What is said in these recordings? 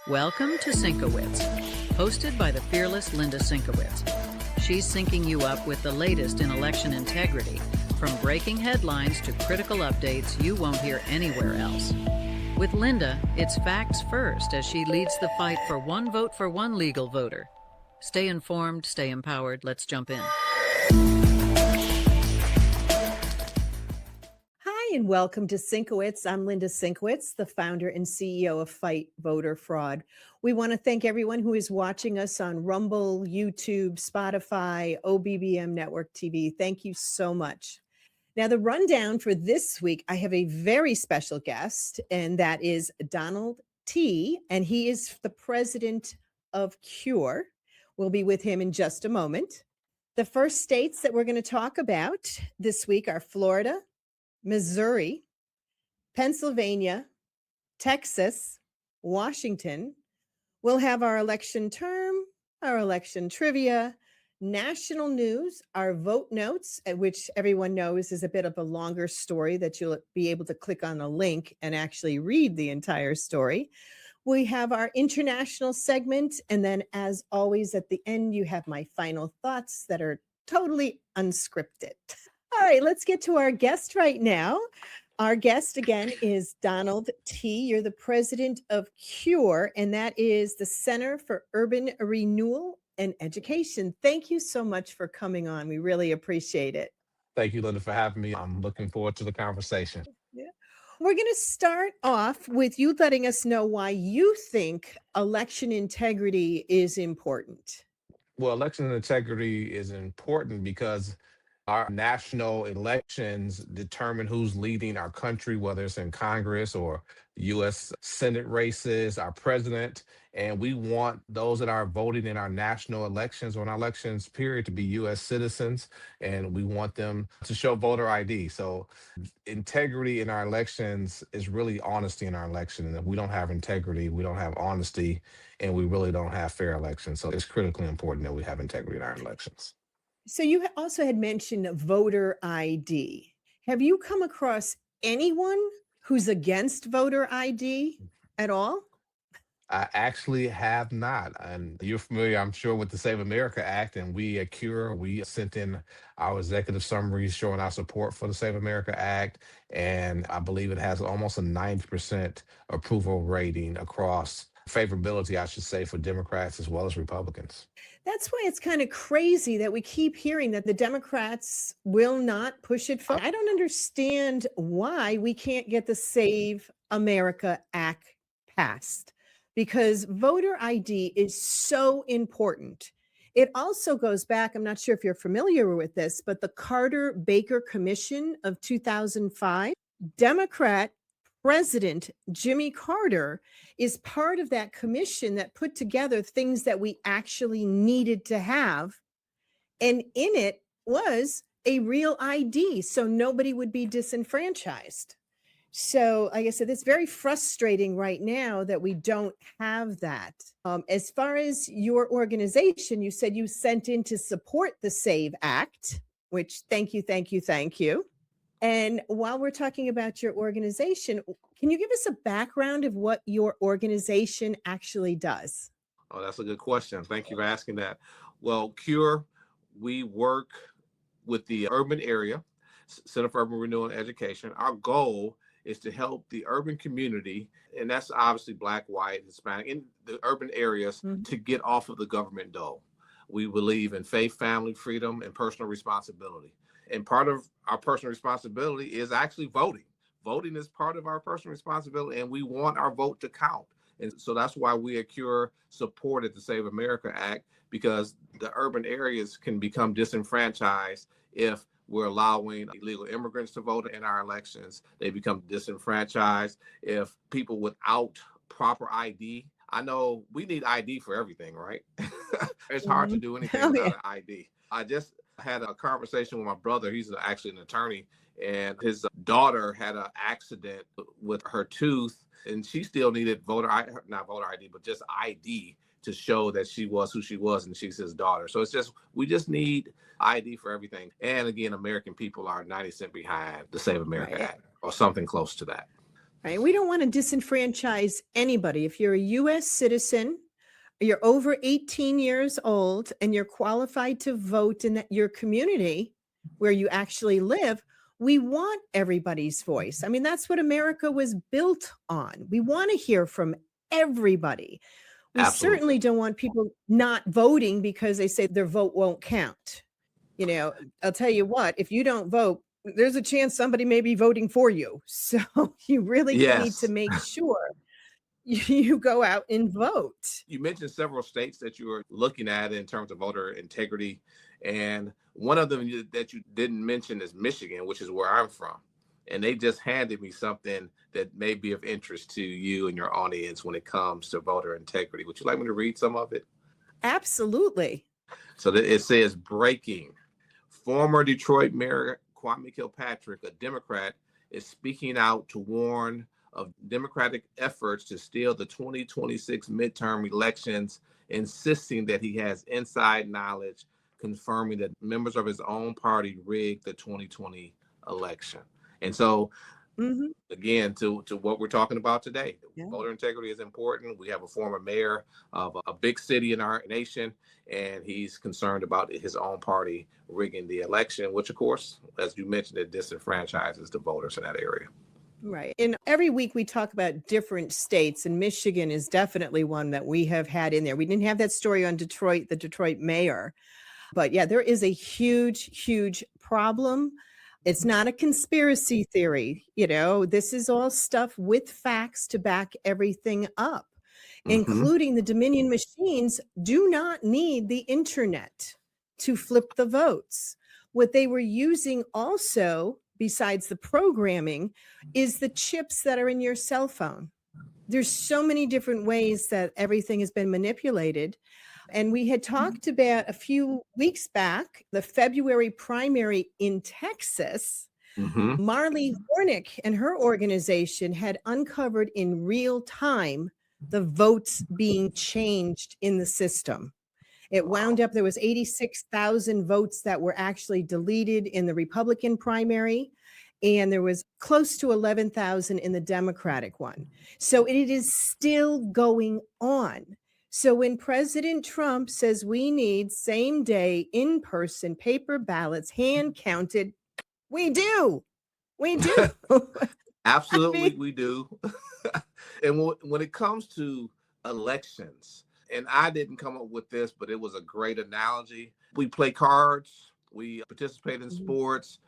Welcome to SYNC-O-WICZ, hosted by the fearless Linda SYNC-O-WICZ. She's syncing you up with the latest in election integrity, from breaking headlines to critical updates you won't hear anywhere else. With Linda, it's facts first as she leads the fight for one vote for one legal voter. Stay informed, stay empowered. Let's jump in. Hi, and welcome to SYNC-O-WICZ. I'm Linda SYNC-O-WICZ, the founder and CEO of Fight Voter Fraud. We want to thank everyone who is watching us on Rumble, YouTube, Spotify, OBBM Network TV. Thank you so much. Now, the rundown for this week, I have a very special guest, and that is Donald T., and he is the president of C.U.R.E. We'll be with him in just a moment. The first states that we're going to talk about this week are Florida, Missouri, Pennsylvania, Texas, Washington. We'll have our election term, our election trivia, national news, our vote notes, which everyone knows is a bit of a longer story that you'll be able to click on a link and actually read the entire story. We have our international segment, and then as always at the end, you have my final thoughts that are totally unscripted. All right, let's get to our guest right now. Our guest again is Donald T. You're the president of C.U.R.E, and that is the Center for Urban Renewal and Education. Thank you so much for coming on. We really appreciate it. Thank you, Linda, for having me. I'm looking forward to the conversation. Yeah. We're going to start off with you letting us know why you think election integrity is important. Well, election integrity is important because our national elections determine who's leading our country, whether it's in Congress or U.S. Senate races, our president. And we want those that are voting in our national elections or in our elections period to be U.S. citizens, and we want them to show voter ID. So integrity in our elections is really honesty in our election. And if we don't have integrity, we don't have honesty, and we really don't have fair elections. So it's critically important that we have integrity in our elections. So you also had mentioned voter ID. Have you come across anyone who's against voter ID at all? I actually have not. And you're familiar, I'm sure, with the Save America Act. And we at C.U.R.E, we sent in our executive summaries showing our support for the Save America Act. And I believe it has almost a 90% approval rating across favorability, I should say, for Democrats as well as Republicans. That's why it's kind of crazy that we keep hearing that the Democrats will not push it forward. I don't understand why we can't get the Save America Act passed, because voter ID is so important. It also goes back, I'm not sure if you're familiar with this, but the Carter-Baker Commission of 2005, Democrat President Jimmy Carter is part of that commission that put together things that we actually needed to have. And in it was a real ID, so nobody would be disenfranchised. So like I said, it's very frustrating right now that we don't have that. As far as your organization, you said you sent in to support the SAVE Act, which thank you. And while we're talking about your organization, can you give us a background of what your organization actually does? Oh, that's a good question. Thank you for asking that. Well, C.U.R.E, we work with the urban area, Center for Urban Renewal and Education. Our goal is to help the urban community, and that's obviously Black, white, Hispanic, in the urban areas, to get off of the government dole. We believe in faith, family, freedom, and personal responsibility. And part of our personal responsibility is actually voting. Voting is part of our personal responsibility, and we want our vote to count. And so that's why we at C.U.R.E supported the Save America Act, because the urban areas can become disenfranchised if we're allowing illegal immigrants to vote in our elections. They become disenfranchised if people without proper ID. I know we need ID for everything, right? It's hard to do anything without an ID. I just had a conversation with my brother. He's actually an attorney, and his daughter had an accident with her tooth, and she still needed not voter ID, but just ID to show that she was who she was, and she's his daughter. So we just need ID for everything. And again, American people are 90 cents behind the Save America Act, or something close to that. right? We don't want to disenfranchise anybody. If you're a U.S. citizen, you're over 18 years old, and you're qualified to vote in your community where you actually live, we want everybody's voice. I mean, that's what America was built on. We want to hear from everybody. We Absolutely. certainly don't want people not voting because they say their vote won't count. You know, I'll tell you what, if you don't vote, there's a chance somebody may be voting for you. So you really need to Yes. make sure you go out and vote. You mentioned several states that you were looking at in terms of voter integrity. And one of them that you didn't mention is Michigan, which is where I'm from. And they just handed me something that may be of interest to you and your audience when it comes to voter integrity. Would you like me to read some of it? Absolutely. So it says, breaking. Former Detroit Mayor Kwame Kilpatrick, a Democrat, is speaking out to warn of Democratic efforts to steal the 2026 midterm elections, insisting that he has inside knowledge confirming that members of his own party rigged the 2020 election. And so, again, to what we're talking about today, voter integrity is important. We have a former mayor of a big city in our nation, and he's concerned about his own party rigging the election, which, of course, as you mentioned, it disenfranchises the voters in that area. Right. And every week we talk about different states, and Michigan is definitely one that we have had in there. We didn't have that story on Detroit, the Detroit mayor. But yeah, there is a huge, huge problem. It's not a conspiracy theory. You know, this is all stuff with facts to back everything up, including the Dominion machines do not need the internet to flip the votes. What they were using also, besides the programming, is the chips that are in your cell phone. There's so many different ways that everything has been manipulated. And we had talked about a few weeks back, the February primary in Texas. Marley Hornick and her organization had uncovered in real time the votes being changed in the system. It wound up, there was 86,000 votes that were actually deleted in the Republican primary, and there was close to 11,000 in the Democratic one. So it is still going on. So when President Trump says we need same day, in-person, paper ballots, hand counted, we do. We do. Absolutely, we do. And when it comes to elections, and I didn't come up with this, but it was a great analogy. We play cards, we participate in sports,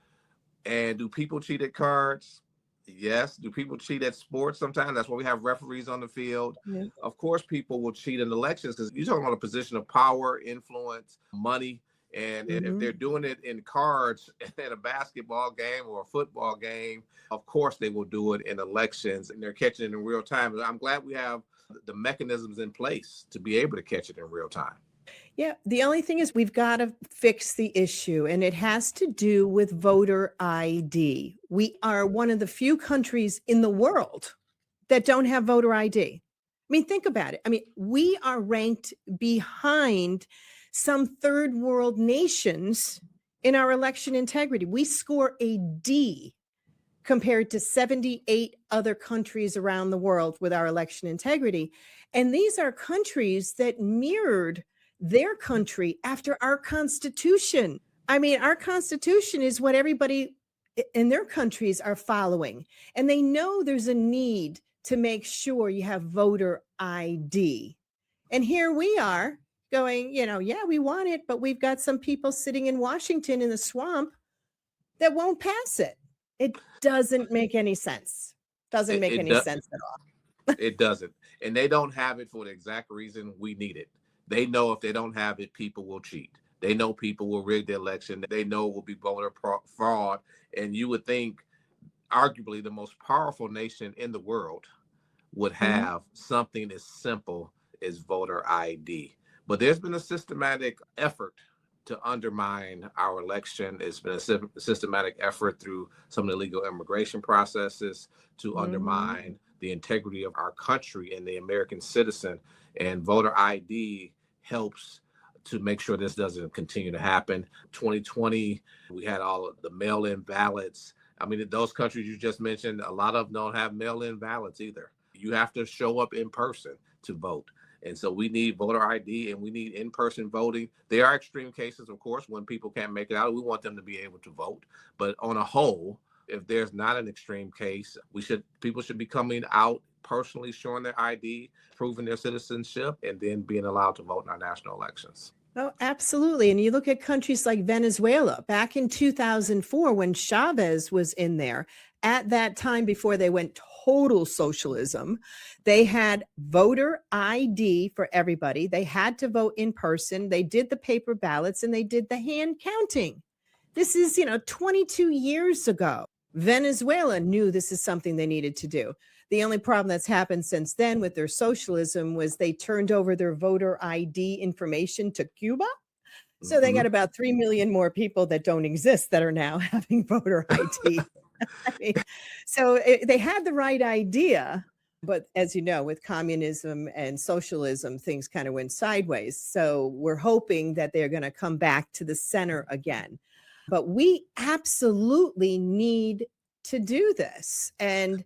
and do people cheat at cards? Yes. Do people cheat at sports sometimes? That's why we have referees on the field. Of course, people will cheat in elections because you're talking about a position of power, influence, money. And if they're doing it in cards at a basketball game or a football game, of course they will do it in elections, and they're catching it in real time. And I'm glad we have the mechanisms in place to be able to catch it in real time. Yeah, the only thing is we've got to fix the issue, and it has to do with voter ID. We are one of the few countries in the world that don't have voter ID. I mean, think about it. I mean, we are ranked behind some third world nations in our election integrity. We score a D compared to 78 other countries around the world with our election integrity. And these are countries that mirrored their country after our Constitution. I mean, our Constitution is what everybody in their countries are following. And they know there's a need to make sure you have voter ID. And here we are going, you know, yeah, we want it, but we've got some people sitting in Washington in the swamp that won't pass it. It doesn't make any sense. Doesn't make any sense at all. It doesn't. And they don't have it for the exact reason we need it. They know if they don't have it, people will cheat. They know people will rig the election. They know it will be voter fraud. And you would think arguably the most powerful nation in the world would have something as simple as voter ID. But there's been a systematic effort to undermine our election. It's been a systematic effort through some of the illegal immigration processes to undermine the integrity of our country and the American citizen. And voter ID helps to make sure this doesn't continue to happen. 2020, we had all of the mail-in ballots. I mean, those countries you just mentioned, a lot of them don't have mail-in ballots either. You have to show up in person to vote. And so we need voter ID and we need in-person voting. There are extreme cases, of course, when people can't make it out. We want them to be able to vote. But on a whole, if there's not an extreme case, people should be coming out personally, showing their ID, proving their citizenship, and then being allowed to vote in our national elections. Oh, absolutely. And you look at countries like Venezuela back in 2004 when Chavez was in there. At that time, before they went total socialism, they had voter ID for everybody. They had to vote in person. They did the paper ballots and they did the hand counting. This is, 22 years ago. Venezuela knew this is something they needed to do. The only problem that's happened since then with their socialism was they turned over their voter ID information to Cuba. So they got about 3 million more people that don't exist that are now having voter ID. They had the right idea, but as you know, with communism and socialism, things kind of went sideways. So we're hoping that they're going to come back to the center again. But we absolutely need to do this. And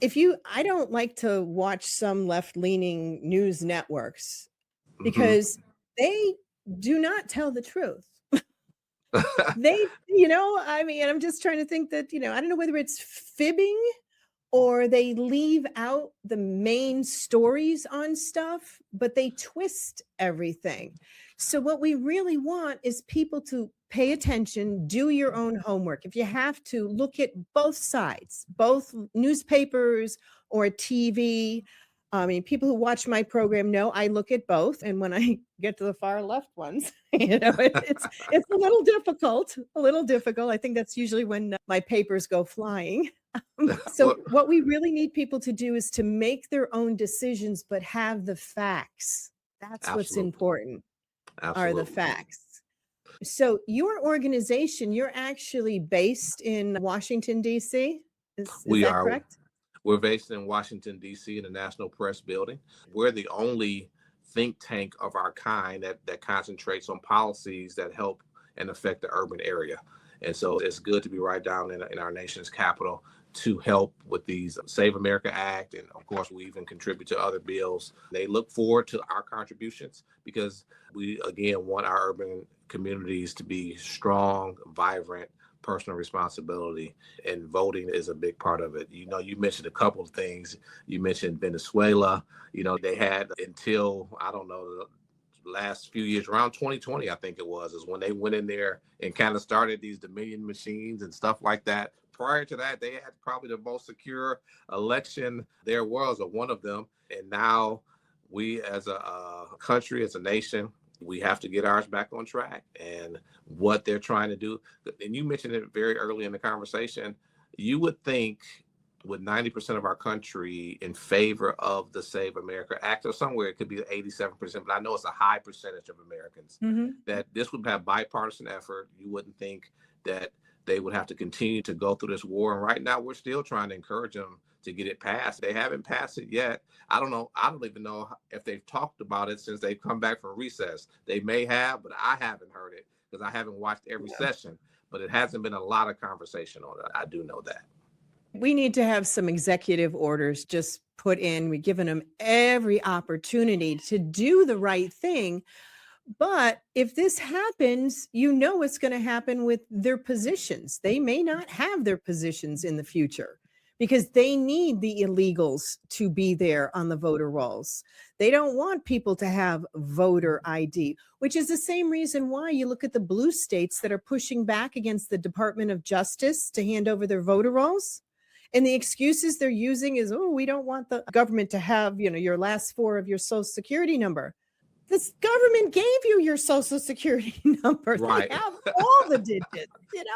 I don't like to watch some left-leaning news networks because they do not tell the truth. I'm just trying to think that, I don't know whether it's fibbing or they leave out the main stories on stuff, but they twist everything. So what we really want is people to pay attention, do your own homework. If you have to, look at both sides, both newspapers or TV. People who watch my program know I look at both. And when I get to the far left ones, it's a little difficult. I think that's usually when my papers go flying. So what we really need people to do is to make their own decisions, but have the facts. That's what's important. Are the facts. So your organization, you're actually based in Washington, D.C.? Is that correct? We're based in Washington, D.C. in the National Press Building. We're the only think tank of our kind that concentrates on policies that help and affect the urban area. And so it's good to be right down in our nation's capital to help with these Save America Act. And of course, we even contribute to other bills. They look forward to our contributions because we, again, want our urban communities to be strong, vibrant, personal responsibility, and voting is a big part of it. You mentioned a couple of things. You mentioned Venezuela. They had until, I don't know, the last few years, around 2020, I think it was, is when they went in there and kind of started these Dominion machines and stuff like that. Prior to that, they had probably the most secure election there was, or one of them. And now we as a country, as a nation, we have to get ours back on track. And what they're trying to do, and you mentioned it very early in the conversation, you would think with 90% of our country in favor of the Save America Act, or somewhere it could be 87%, but I know it's a high percentage of Americans, that this would have bipartisan effort. You wouldn't think that they would have to continue to go through this war. And right now we're still trying to encourage them to get it passed. They haven't passed it yet. I don't know. I don't even know if they've talked about it since they've come back from recess. They may have, but I haven't heard it because I haven't watched every session, but it hasn't been a lot of conversation on it. I do know that. We need to have some executive orders just put in. We've given them every opportunity to do the right thing. But if this happens, what's going to happen with their positions. They may not have their positions in the future because they need the illegals to be there on the voter rolls. They don't want people to have voter ID, which is the same reason why you look at the blue states that are pushing back against the Department of Justice to hand over their voter rolls. And the excuses they're using is, we don't want the government to have, your last four of your social security number. This government gave you your social security number. Right. They have all the digits,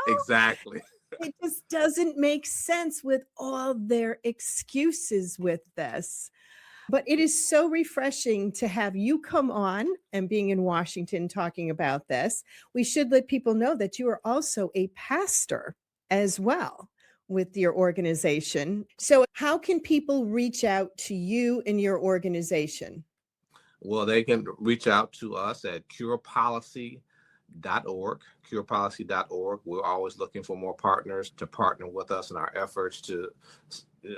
Exactly. It just doesn't make sense with all their excuses with this. But it is so refreshing to have you come on and being in Washington talking about this. We should let people know that you are also a pastor as well with your organization. So how can people reach out to you and your organization? Well, they can reach out to us at curepolicy.org. We're always looking for more partners to partner with us in our efforts to,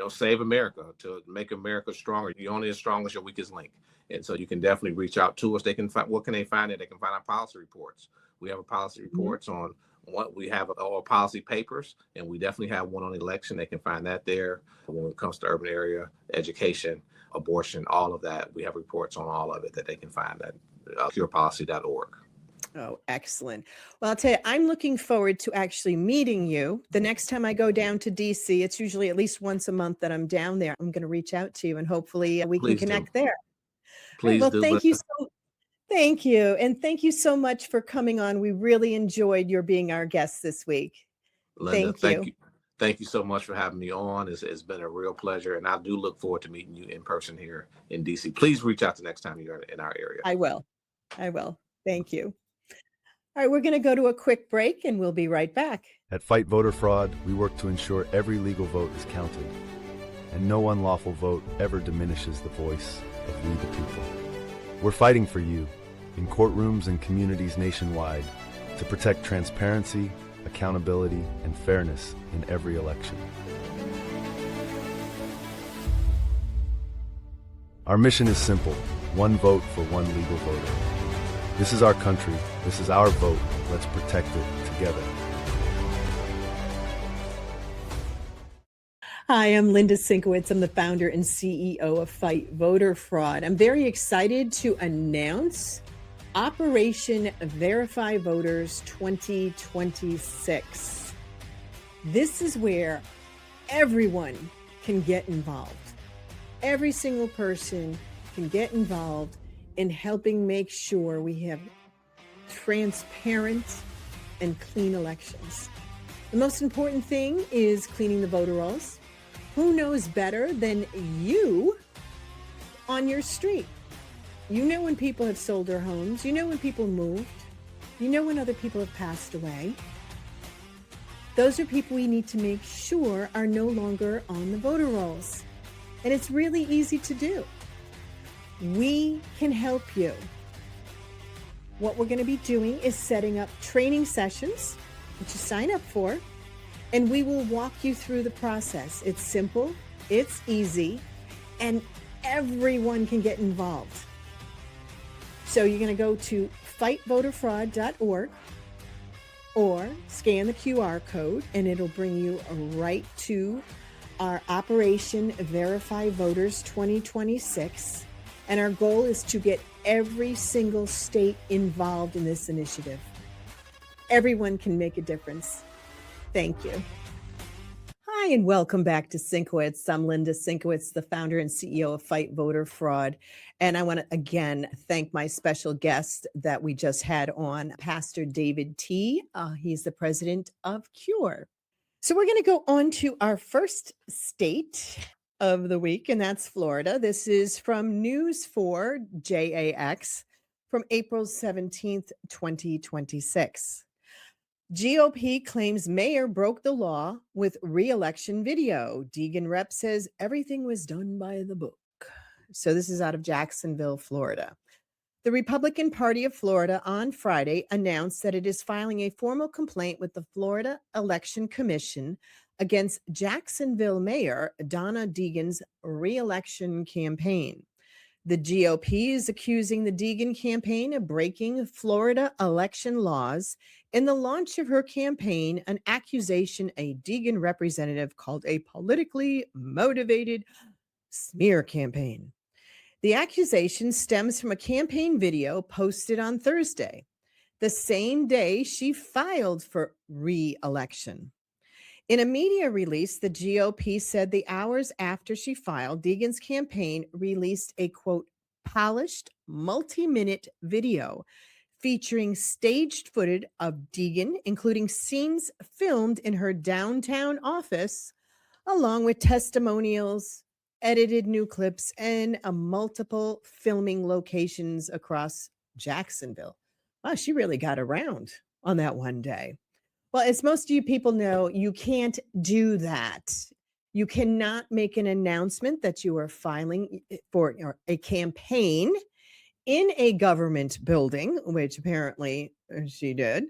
save America, to make America stronger. You're only as strong as your weakest link. And so you can definitely reach out to us. They can find, what can they find there? They can find our policy reports. We have a policy reports on what we have, our policy papers, and we definitely have one on election. They can find that there. When it comes to urban area, education, abortion, all of that, we have reports on all of it that they can find at curepolicy.org. Oh, excellent. Well, I'll tell you, I'm looking forward to actually meeting you. The next time I go down to DC, it's usually at least once a month that I'm down there. I'm going to reach out to you and hopefully we can connect there. Please well, do. Thank you. And thank you so much for coming on. We really enjoyed your being our guest this week. Linda, thank you. Thank you so much for having me on. It's been a real pleasure. And I do look forward to meeting you in person here in DC. Please reach out the next time you're in our area. I will. Thank you. All right, we're going to go to a quick break and we'll be right back. At Fight Voter Fraud, we work to ensure every legal vote is counted and no unlawful vote ever diminishes the voice of we the people. We're fighting for you in courtrooms and communities nationwide to protect transparency, accountability, and fairness in every election. Our mission is simple: one vote for one legal voter. This is our country. This is our vote. Let's protect it together. Hi, I'm Linda SYNC-O-WICZ. I'm the founder and CEO of Fight Voter Fraud. I'm very excited to announce Operation Verify Voters 2026. This is where everyone can get involved. Every single person can get involved in helping make sure we have transparent and clean elections. The most important thing is cleaning the voter rolls. Who knows better than you on your street? You know when people have sold their homes. You know when people moved. You know when other people have passed away. Those are people we need to make sure are no longer on the voter rolls. And it's really easy to do. We can help you. What we're going to be doing is setting up training sessions, which you sign up for, and we will walk you through the process. It's simple, it's easy, and everyone can get involved. So you're going to go to fightvoterfraud.org or scan the QR code, and it'll bring you right to our Operation Verify Voters 2026. And our goal is to get every single state involved in this initiative. Everyone can make a difference. Thank you. Hi, and welcome back to SYNC-O-WICZ. I'm Linda SYNC-O-WICZ, the founder and CEO of Fight Voter Fraud. And I want to again thank my special guest that we just had on, Pastor David T. He's the president of C.U.R.E. So we're going to go on to our first state of the week, and that's Florida. This is from News4JAX from April 17th, 2026. GOP claims mayor broke the law with re-election video. Deegan rep says everything was done by the book. So this is out of Jacksonville, Florida. The Republican Party of Florida on Friday announced that it is filing a formal complaint with the Florida Election Commission against Jacksonville Mayor Donna Deegan's re-election campaign. The GOP is accusing the Deegan campaign of breaking Florida election laws in the launch of her campaign, an accusation a Deegan representative called a politically motivated smear campaign. The accusation stems from a campaign video posted on Thursday, the same day she filed for re-election. In a media release, the GOP said the hours after she filed, Deegan's campaign released a, quote, polished multi-minute video featuring staged footage of Deegan, including scenes filmed in her downtown office, along with testimonials, edited new clips, and multiple filming locations across Jacksonville. Wow, she really got around on that one day. Well, as most of you people know, you can't do that. You cannot make an announcement that you are filing for a campaign in a government building, which apparently she did.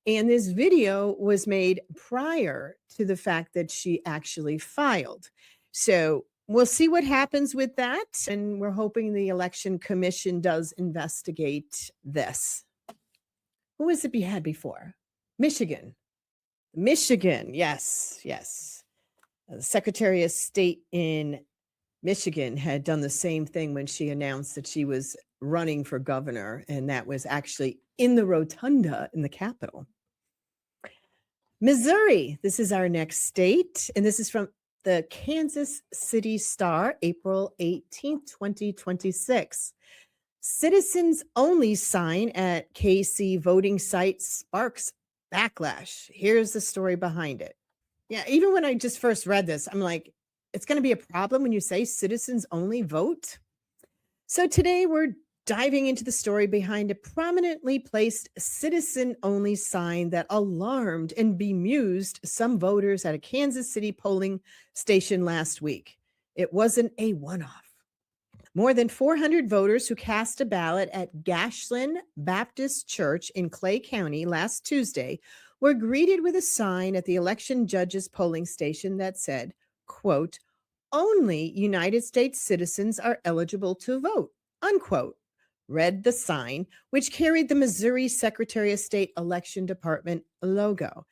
And this video was made prior to the fact that she actually filed. So we'll see what happens with that. And we're hoping the Election Commission does investigate this. Who was it we had before? Michigan. Michigan, yes. The Secretary of State in Michigan had done the same thing when she announced that she was running for governor, and that was actually in the rotunda in the Capitol. Missouri, this is our next state, and this is from the Kansas City Star, April 18th, 2026. Citizens only sign at KC voting site sparks backlash. Here's the story behind it. Yeah, even when I just first read this, I'm like, it's going to be a problem when you say citizens only vote. So today we're diving into the story behind a prominently placed citizen-only sign that alarmed and bemused some voters at a Kansas City polling station last week. It wasn't a one-off. More than 400 voters who cast a ballot at Gashlin Baptist Church in Clay County last Tuesday were greeted with a sign at the election judge's polling station that said, quote, "Only United States citizens are eligible to vote," unquote, read the sign, which carried the Missouri Secretary of State Election Department logo.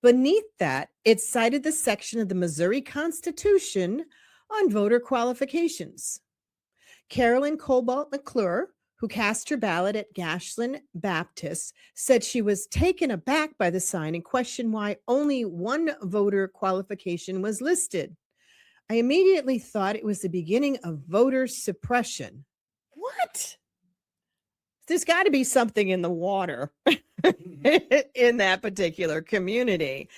Beneath that, it cited the section of the Missouri Constitution on voter qualifications. Carolyn Cobalt McClure, who cast her ballot at Gashlin Baptist, said she was taken aback by the sign and questioned why only one voter qualification was listed. "I immediately thought it was the beginning of voter suppression." What? There's got to be something in the water in that particular community.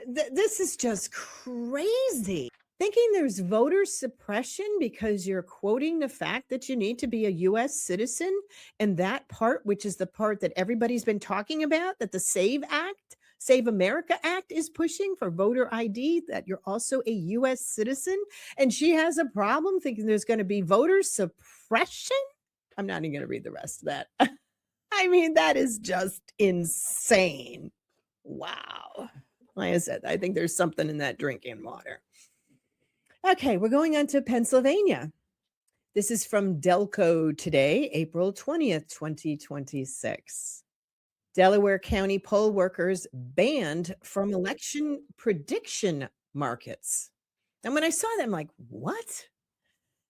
This is just crazy. Thinking there's voter suppression because you're quoting the fact that you need to be a U.S. citizen, and that part, which is the part that everybody's been talking about, that the Save America Act is pushing for voter ID, that you're also a U.S. citizen, and she has a problem thinking there's going to be voter suppression? I'm not even going to read the rest of that. I mean, that is just insane. Wow. Like I said, I think there's something in that drinking water. Okay, we're going on to Pennsylvania. This is from Delco today, April 20th, 2026. Delaware County poll workers banned from election prediction markets. And when I saw that, I'm like, what?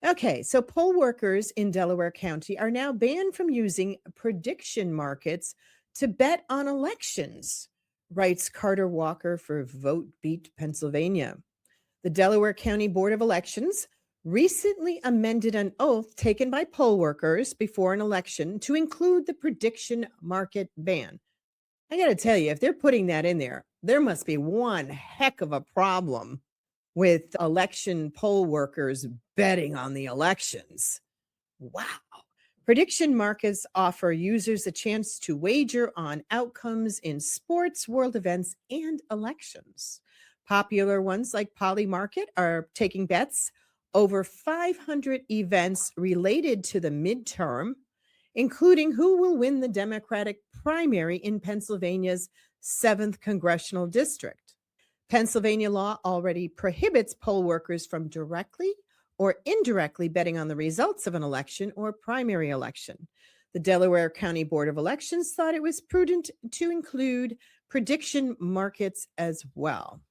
Okay, so poll workers in Delaware County are now banned from using prediction markets to bet on elections, writes Carter Walker for Vote Beat Pennsylvania. The Delaware County Board of Elections recently amended an oath taken by poll workers before an election to include the prediction market ban. I got to tell you, if they're putting that in there, there must be one heck of a problem with election poll workers betting on the elections. Wow. Prediction markets offer users a chance to wager on outcomes in sports, world events, and elections. Popular ones like Polymarket are taking bets over 500 events related to the midterm, including who will win the Democratic primary in Pennsylvania's 7th congressional district. Pennsylvania law already prohibits poll workers from directly or indirectly betting on the results of an election or primary election. The Delaware County Board of Elections thought it was prudent to include prediction markets as well.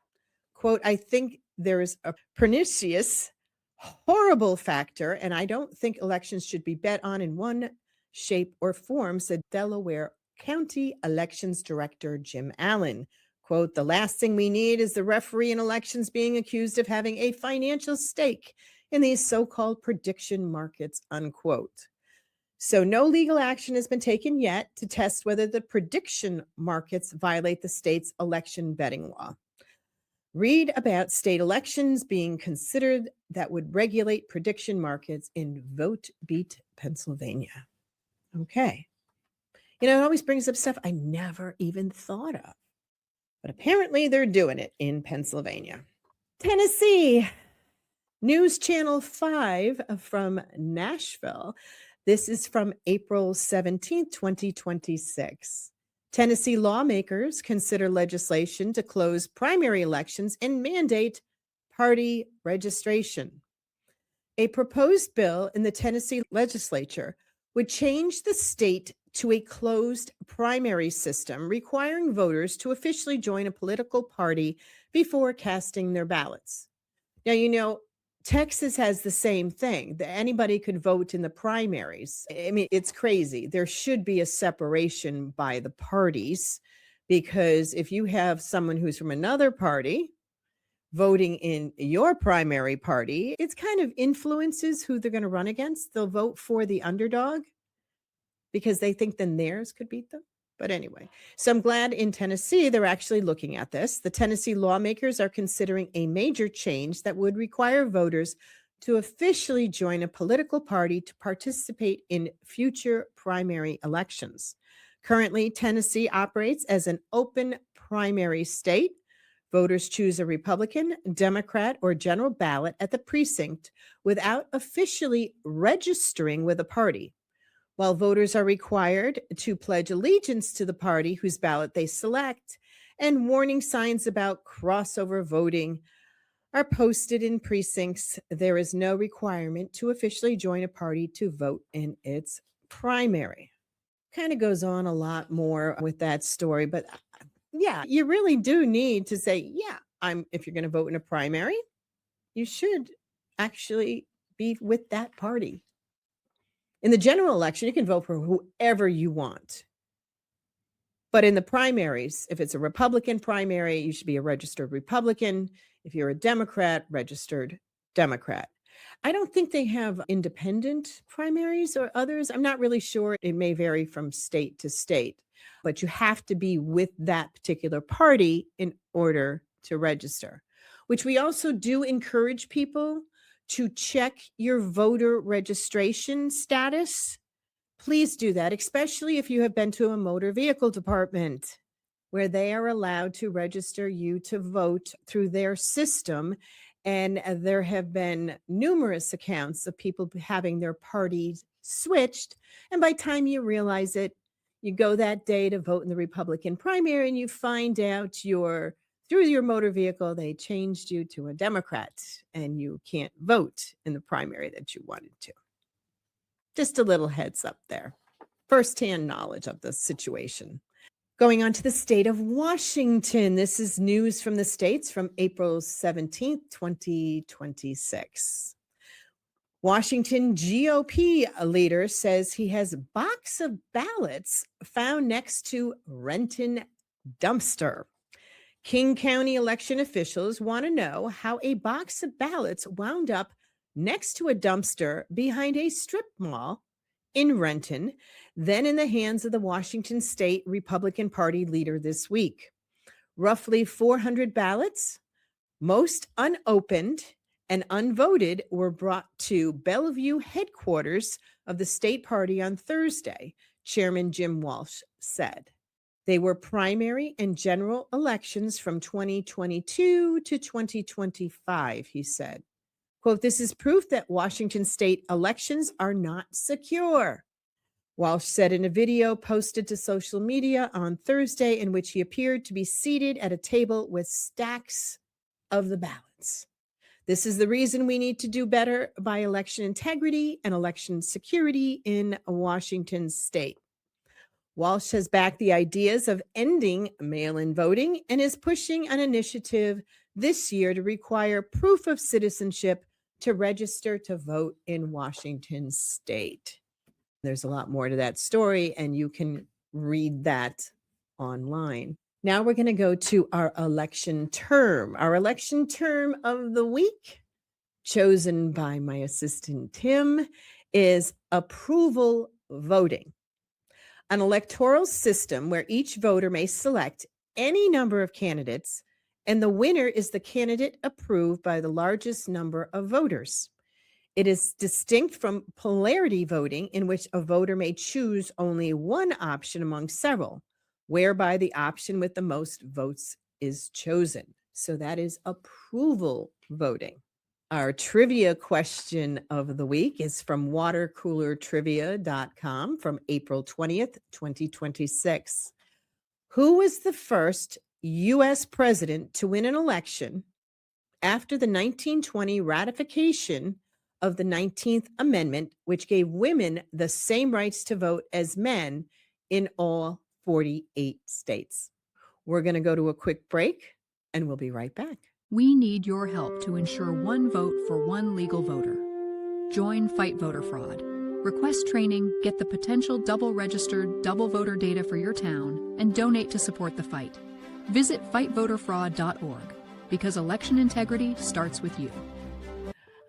Quote, "I think there is a pernicious, horrible factor, and I don't think elections should be bet on in one shape or form," said Delaware County Elections Director Jim Allen. Quote, "The last thing we need is the referee in elections being accused of having a financial stake in these so-called prediction markets," unquote. So no legal action has been taken yet to test whether the prediction markets violate the state's election betting law. Read about state elections being considered that would regulate prediction markets in Vote Beat Pennsylvania. Okay. You know, it always brings up stuff I never even thought of. But apparently they're doing it in Pennsylvania. Tennessee. News Channel 5 from Nashville This is from April 17th, 2026. Tennessee lawmakers consider legislation to close primary elections and mandate party registration. A proposed bill in the Tennessee legislature would change the state to a closed primary system, requiring voters to officially join a political party before casting their ballots. Now, Texas has the same thing. Anybody could vote in the primaries. I mean, it's crazy. There should be a separation by the parties, because if you have someone who's from another party voting in your primary party, it's kind of influences who they're going to run against. They'll vote for the underdog because they think then theirs could beat them. But anyway, so I'm glad in Tennessee they're actually looking at this. The Tennessee lawmakers are considering a major change that would require voters to officially join a political party to participate in future primary elections. Currently, Tennessee operates as an open primary state. Voters choose a Republican, Democrat, or general ballot at the precinct without officially registering with a party, while voters are required to pledge allegiance to the party whose ballot they select, and warning signs about crossover voting are posted in precincts. There is no requirement to officially join a party to vote in its primary. Kind of goes on a lot more with that story, but yeah, you really do need to say, if you're going to vote in a primary, you should actually be with that party. In the general election, you can vote for whoever you want. But in the primaries, if it's a Republican primary, you should be a registered Republican. If you're a Democrat, registered Democrat. I don't think they have independent primaries or others. I'm not really sure. It may vary from state to state, but you have to be with that particular party in order to register, which we also do encourage people to check your voter registration status. Please do that, especially if you have been to a motor vehicle department where they are allowed to register you to vote through their system. And there have been numerous accounts of people having their parties switched. And by the time you realize it, you go that day to vote in the Republican primary and you find out through your motor vehicle, they changed you to a Democrat and you can't vote in the primary that you wanted to. Just a little heads up there. Firsthand knowledge of the situation. Going on to the state of Washington. This is news from the states from April 17th, 2026. Washington GOP leader says he has a box of ballots found next to Renton dumpster. King County election officials want to know how a box of ballots wound up next to a dumpster behind a strip mall in Renton, then in the hands of the Washington State Republican Party leader this week. Roughly 400 ballots, most unopened and unvoted, were brought to Bellevue headquarters of the state party on Thursday, Chairman Jim Walsh said. They were primary and general elections from 2022 to 2025, he said. Quote, "This is proof that Washington state elections are not secure," Walsh said in a video posted to social media on Thursday, in which he appeared to be seated at a table with stacks of the ballots. "This is the reason we need to do better by election integrity and election security in Washington state." Walsh has backed the ideas of ending mail-in voting and is pushing an initiative this year to require proof of citizenship to register to vote in Washington state. There's a lot more to that story, and you can read that online. Now we're going to go to our election term. Our election term of the week, chosen by my assistant Tim, is approval voting. An electoral system where each voter may select any number of candidates, and the winner is the candidate approved by the largest number of voters. It is distinct from polarity voting, in which a voter may choose only one option among several, whereby the option with the most votes is chosen. So that is approval voting. Our trivia question of the week is from watercoolertrivia.com from April 20th, 2026. Who was the first U.S. president to win an election after the 1920 ratification of the 19th Amendment, which gave women the same rights to vote as men in all 48 states? We're going to go to a quick break and we'll be right back. We need your help to ensure one vote for one legal voter. Join Fight Voter Fraud. Request training, get the potential double-registered, double voter data for your town, and donate to support the fight. Visit fightvoterfraud.org, because election integrity starts with you.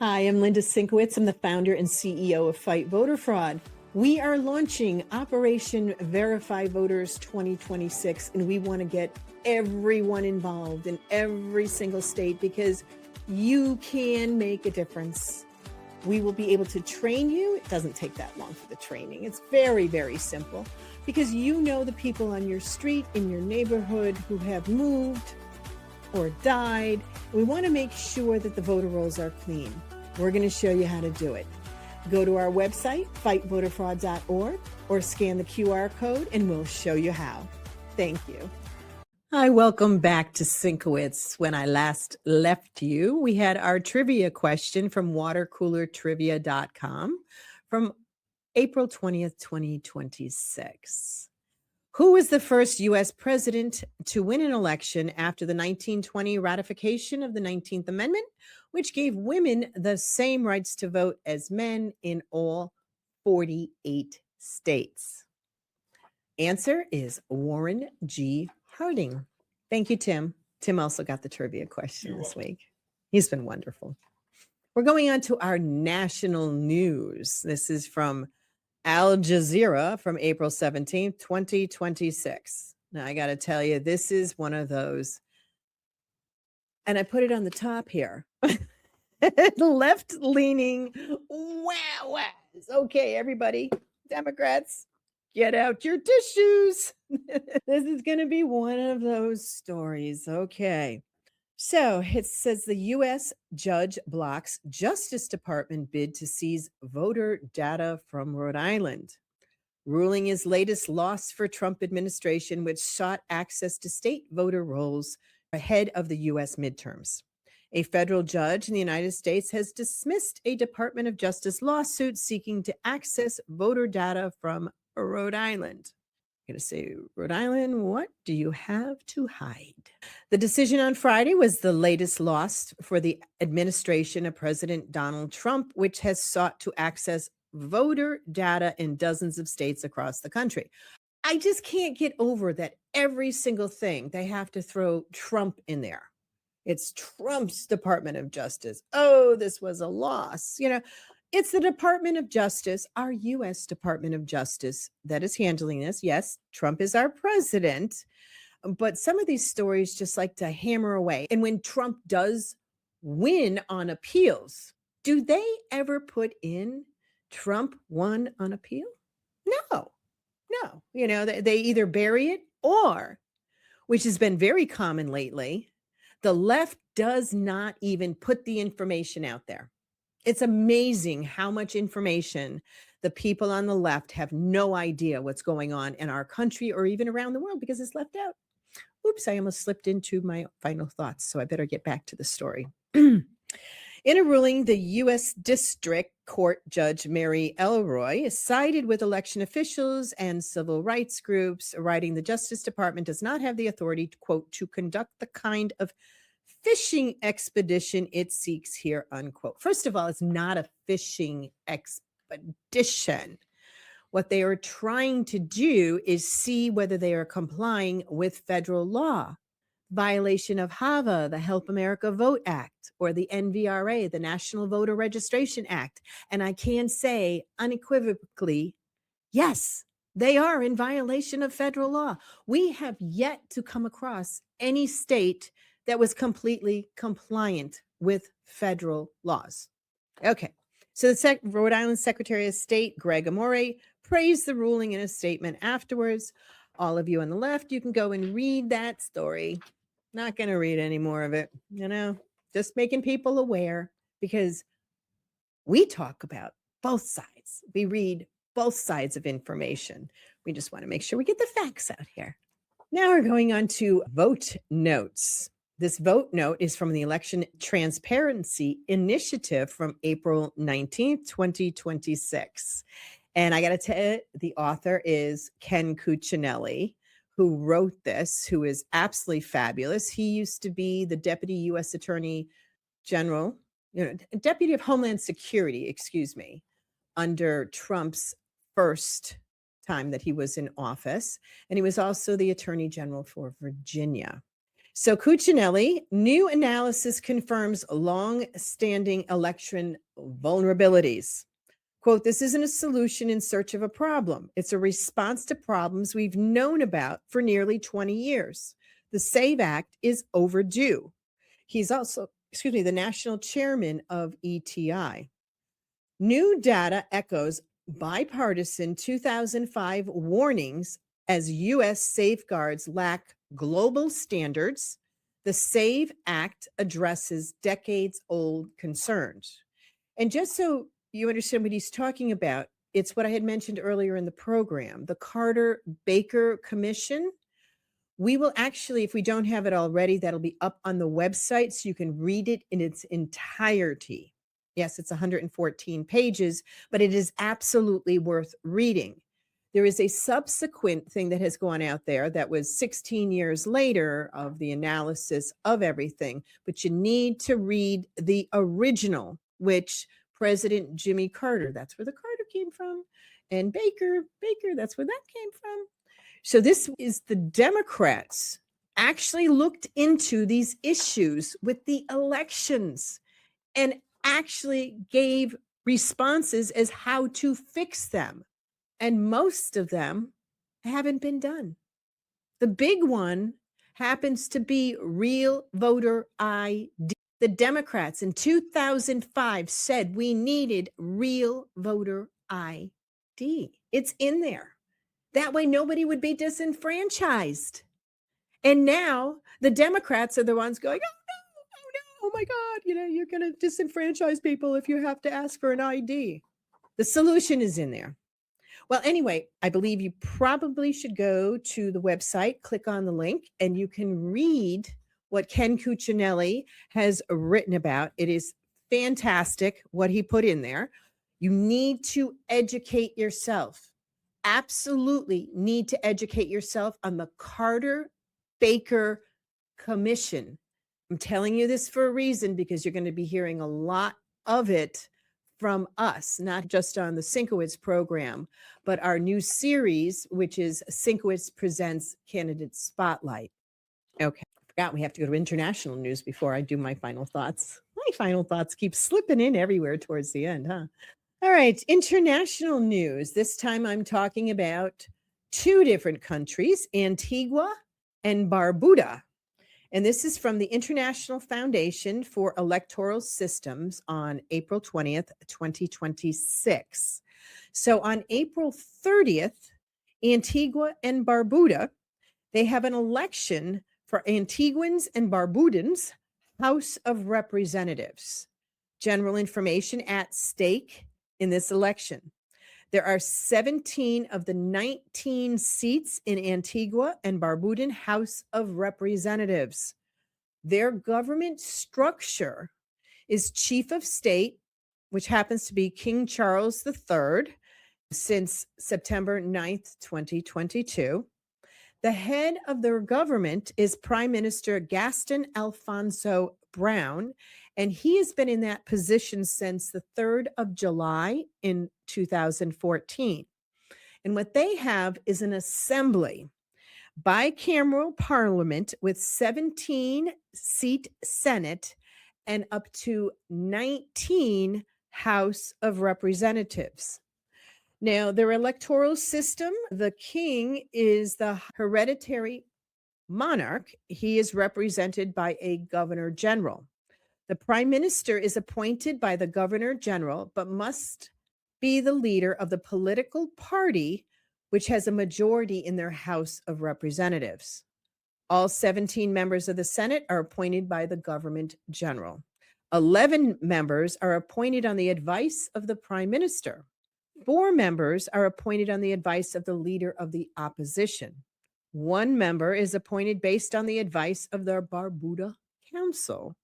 Hi, I'm Linda SYNC-O-WICZ. I'm the founder and CEO of Fight Voter Fraud. We are launching Operation Verify Voters 2026, and we want to get everyone involved in every single state because you can make a difference. We will be able to train you. It doesn't take that long for the training. It's very, very simple because you know the people on your street, in your neighborhood who have moved or died. We want to make sure that the voter rolls are clean. We're going to show you how to do it. Go to our website, fightvoterfraud.org, or scan the QR code and we'll show you how. Thank you. Hi, welcome back to SYNC-O-WICZ. When I last left you, we had our trivia question from watercoolertrivia.com from April 20th, 2026. Who was the first U.S. president to win an election after the 1920 ratification of the 19th Amendment, which gave women the same rights to vote as men in all 48 states? Answer is Warren G. Harding. Thank you, Tim. Tim also got the trivia question this week. He's been wonderful. We're going on to our national news. This is from Al Jazeera from April 17th, 2026. Now, I got to tell you, this is one of those, and I put it on the top here. Left-leaning, wow. Okay, everybody, Democrats, get out your tissues. This is going to be one of those stories. Okay. So it says the U.S. judge blocks Justice Department bid to seize voter data from Rhode Island. Ruling is latest loss for Trump administration, which sought access to state voter rolls ahead of the U.S. midterms. A federal judge in the United States has dismissed a Department of Justice lawsuit seeking to access voter data from Rhode Island. I'm going to say, Rhode Island, what do you have to hide? The decision on Friday was the latest loss for the administration of President Donald Trump, which has sought to access voter data in dozens of states across the country. I just can't get over that every single thing they have to throw Trump in there. It's Trump's Department of Justice. Oh, this was a loss. You know, it's the Department of Justice, our U.S. Department of Justice, that is handling this. Yes, Trump is our president, but some of these stories just like to hammer away. And when Trump does win on appeals, do they ever put in Trump won on appeal? No. You know, they either bury it or, which has been very common lately, the left does not even put the information out there. It's amazing how much information the people on the left have no idea what's going on in our country or even around the world because it's left out. Oops, I almost slipped into my final thoughts, so I better get back to the story. In a ruling, the U.S. District Court Judge Mary Elroy sided with election officials and civil rights groups, writing the Justice Department does not have the authority, quote, to conduct the kind of fishing expedition it seeks here, unquote. First of all, it's not a fishing expedition. What they are trying to do is see whether they are complying with federal law. Violation of HAVA, the Help America Vote Act, or the NVRA, the National Voter Registration Act. And I can say unequivocally, yes, they are in violation of federal law. We have yet to come across any state that was completely compliant with federal laws. Okay, so the Rhode Island Secretary of State, Greg Amore, praised the ruling in a statement afterwards. All of you on the left, you can go and read that story. Not going to read any more of it, you know, just making people aware because we talk about both sides. We read both sides of information. We just want to make sure we get the facts out here. Now we're going on to vote notes. This vote note is from the Election Transparency Initiative from April 19th, 2026. And I got to tell you, the author is Ken Cuccinelli, who wrote this, who is absolutely fabulous. He used to be the Deputy U.S. Attorney General, Deputy of Homeland Security, under Trump's first time that he was in office. And he was also the Attorney General for Virginia. So Cuccinelli, new analysis confirms long-standing election vulnerabilities. Quote, this isn't a solution in search of a problem. It's a response to problems we've known about for nearly 20 years. The SAVE Act is overdue. He's also, the national chairman of ETI. New data echoes bipartisan 2005 warnings as U.S. safeguards lack global standards. The SAVE Act addresses decades-old concerns. And just so you understand what he's talking about, it's what I had mentioned earlier in the program, the Carter-Baker Commission. We will actually, if we don't have it already, that'll be up on the website so you can read it in its entirety. Yes, it's 114 pages, but it is absolutely worth reading. There is a subsequent thing that has gone out there that was 16 years later of the analysis of everything, but you need to read the original, which President Jimmy Carter, that's where the Carter came from, and Baker, that's where that came from. So this is the Democrats actually looked into these issues with the elections and actually gave responses as how to fix them. And most of them haven't been done. The big one happens to be real voter ID. The Democrats in 2005 said we needed real voter ID. It's in there. That way nobody would be disenfranchised. And now the Democrats are the ones going, oh my God, you're going to disenfranchise people if you have to ask for an ID. The solution is in there. Well, anyway, I believe you probably should go to the website, click on the link, and you can read what Ken Cuccinelli has written about. It is fantastic what he put in there. You need to educate yourself. Absolutely need to educate yourself on the Carter-Baker Commission. I'm telling you this for a reason, because you're going to be hearing a lot of it from us, not just on the SYNC-O-WICZ program, but our new series, which is SYNC-O-WICZ Presents Candidate Spotlight. Okay, I forgot we have to go to international news before I do my final thoughts. My final thoughts keep slipping in everywhere towards the end, huh? All right, international news. This time I'm talking about two different countries, Antigua and Barbuda. And this is from the International Foundation for Electoral Systems on April 20th, 2026. So on April 30th, Antigua and Barbuda, they have an election for Antiguans and Barbudans House of Representatives. General information at stake in this election. There are 17 of the 19 seats in Antigua and Barbudan House of Representatives. Their government structure is Chief of State, which happens to be King Charles III since September 9th, 2022. The head of their government is Prime Minister Gaston Alfonso Brown, and he has been in that position since the 3rd of July in 2014. And what they have is an assembly, bicameral parliament with 17-seat Senate and up to 19 House of Representatives. Now, their electoral system, the king is the hereditary monarch. He is represented by a governor general. The prime minister is appointed by the governor general, but must be the leader of the political party which has a majority in their House of Representatives. All 17 members of the Senate are appointed by the government general. 11 members are appointed on the advice of the Prime Minister. 4 members are appointed on the advice of the Leader of the Opposition. 1 member is appointed based on the advice of the Barbuda Council,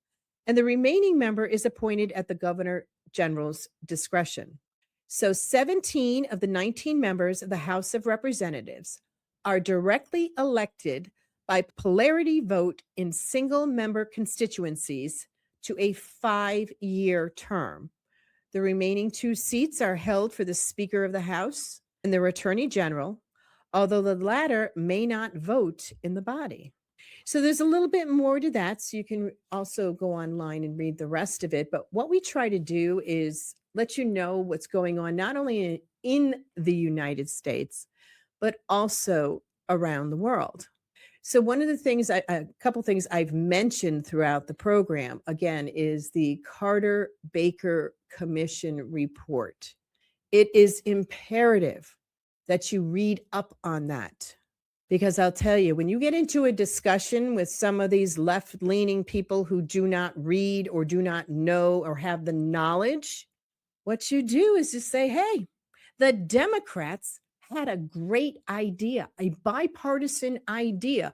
and the remaining member is appointed at the Governor General's discretion. So 17 of the 19 members of the House of Representatives are directly elected by plurality vote in single-member constituencies to a 5-year term. The remaining 2 seats are held for the Speaker of the House and the Attorney General, although the latter may not vote in the body. So there's a little bit more to that, so you can also go online and read the rest of it. But what we try to do is let you know what's going on, not only in the United States, but also around the world. So one of the things, a couple things I've mentioned throughout the program, again, is the Carter-Baker Commission report. It is imperative that you read up on that, because I'll tell you, when you get into a discussion with some of these left-leaning people who do not read or do not know or have the knowledge, what you do is just say, hey, the Democrats had a great idea, a bipartisan idea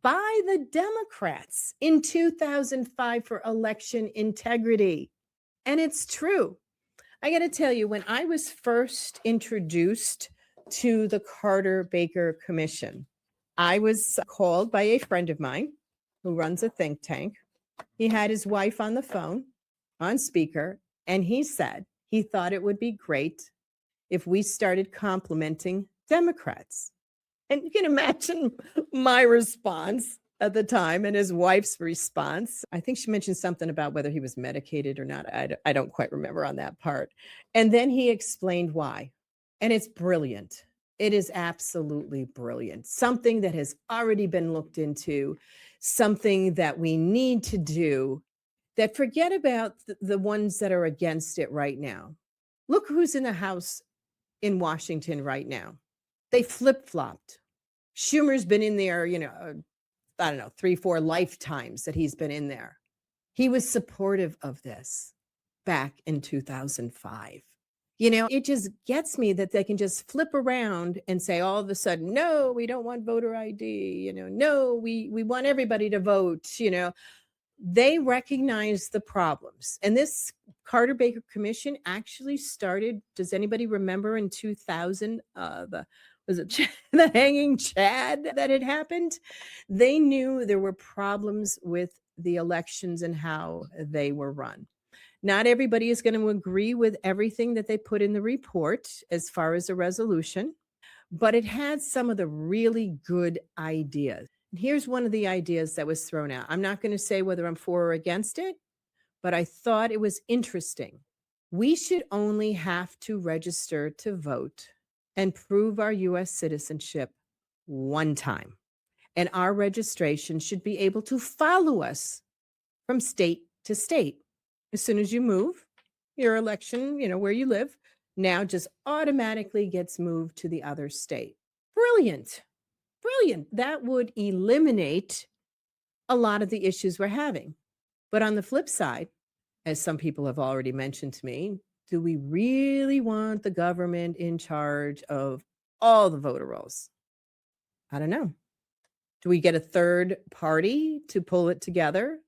by the Democrats in 2005 for election integrity. And it's true. I got to tell you, when I was first introduced to the Carter-Baker Commission, I was called by a friend of mine who runs a think tank. He had his wife on the phone, on speaker, and he said he thought it would be great if we started complimenting Democrats. And you can imagine my response at the time and his wife's response. I think she mentioned something about whether he was medicated or not. I don't quite remember on that part. And then he explained why. And it's brilliant. It is absolutely brilliant. Something that has already been looked into, something that we need to do, that forget about the ones that are against it right now. Look who's in the House in Washington right now. They flip-flopped. Schumer's been in there, I don't know, 3-4 lifetimes that he's been in there. He was supportive of this back in 2005. It just gets me that they can just flip around and say all of a sudden, no, we don't want voter ID, no, we want everybody to vote, They recognize the problems. And this Carter-Baker Commission actually started, does anybody remember in 2000, was it the hanging Chad that had happened? They knew there were problems with the elections and how they were run. Not everybody is going to agree with everything that they put in the report as far as a resolution, but it had some of the really good ideas. Here's one of the ideas that was thrown out. I'm not going to say whether I'm for or against it, but I thought it was interesting. We should only have to register to vote and prove our U.S. citizenship one time. And our registration should be able to follow us from state to state. As soon as you move, your election, where you live, now just automatically gets moved to the other state. Brilliant. Brilliant. That would eliminate a lot of the issues we're having. But on the flip side, as some people have already mentioned to me, do we really want the government in charge of all the voter rolls? I don't know. Do we get a third party to pull it together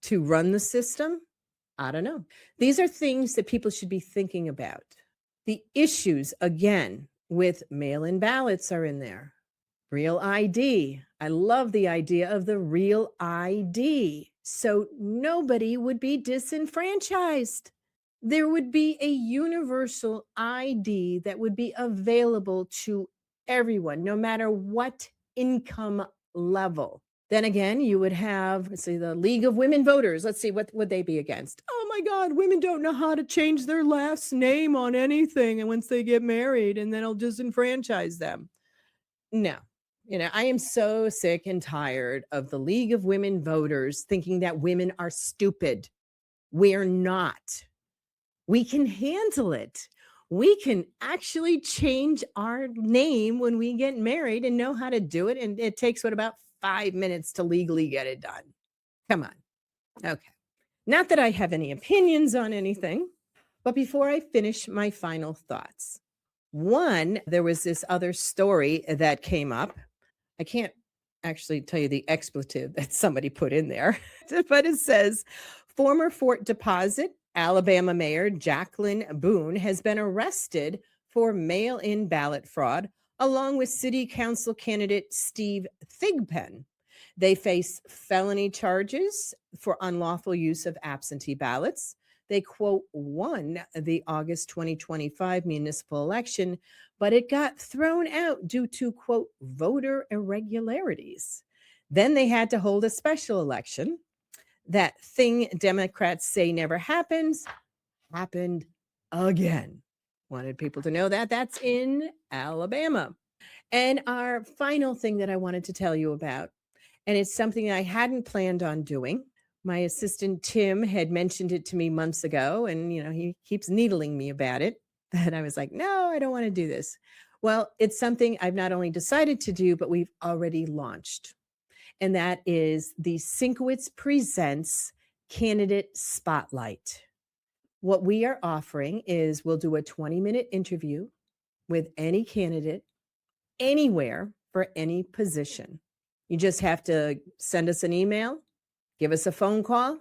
to run the system? I don't know. These are things that people should be thinking about. The issues, again, with mail-in ballots are in there. Real ID. I love the idea of the real ID. So nobody would be disenfranchised. There would be a universal ID that would be available to everyone, no matter what income level. Then again, you would have, let's see, the League of Women Voters. Let's see, what would they be against? Oh my God, women don't know how to change their last name on anything. And once they get married, and then it'll disenfranchise them. No. I am so sick and tired of the League of Women Voters thinking that women are stupid. We're not. We can handle it. We can actually change our name when we get married and know how to do it. And it takes about 5 minutes to legally get it done. Come on. Okay. Not that I have any opinions on anything, but before I finish my final thoughts, one, there was this other story that came up. I can't actually tell you the expletive that somebody put in there, but it says former Fort Deposit, Alabama Mayor Jacqueline Boone has been arrested for mail-in ballot fraud, along with City Council candidate Steve Thigpen. They face felony charges for unlawful use of absentee ballots. They, quote, won the August 2025 municipal election, but it got thrown out due to, quote, voter irregularities. Then they had to hold a special election. That thing Democrats say never happens, happened again. Wanted people to know that that's in Alabama. And our final thing that I wanted to tell you about, and it's something I hadn't planned on doing. My assistant, Tim, had mentioned it to me months ago, and, he keeps needling me about it. And I was like, no, I don't want to do this. Well, it's something I've not only decided to do, but we've already launched. And that is the SYNC-O-WICZ Presents Candidate Spotlight. What we are offering is we'll do a 20-minute interview with any candidate anywhere for any position. You just have to send us an email, give us a phone call,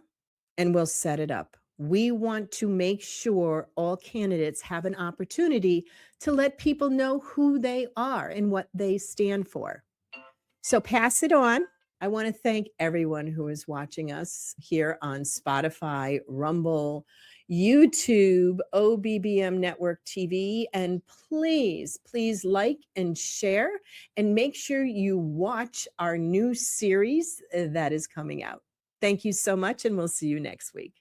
and we'll set it up. We want to make sure all candidates have an opportunity to let people know who they are and what they stand for. So pass it on. I want to thank everyone who is watching us here on Spotify, Rumble, YouTube, OBBM Network TV, and please like and share, and make sure you watch our new series that is coming out. Thank you so much, and we'll see you next week.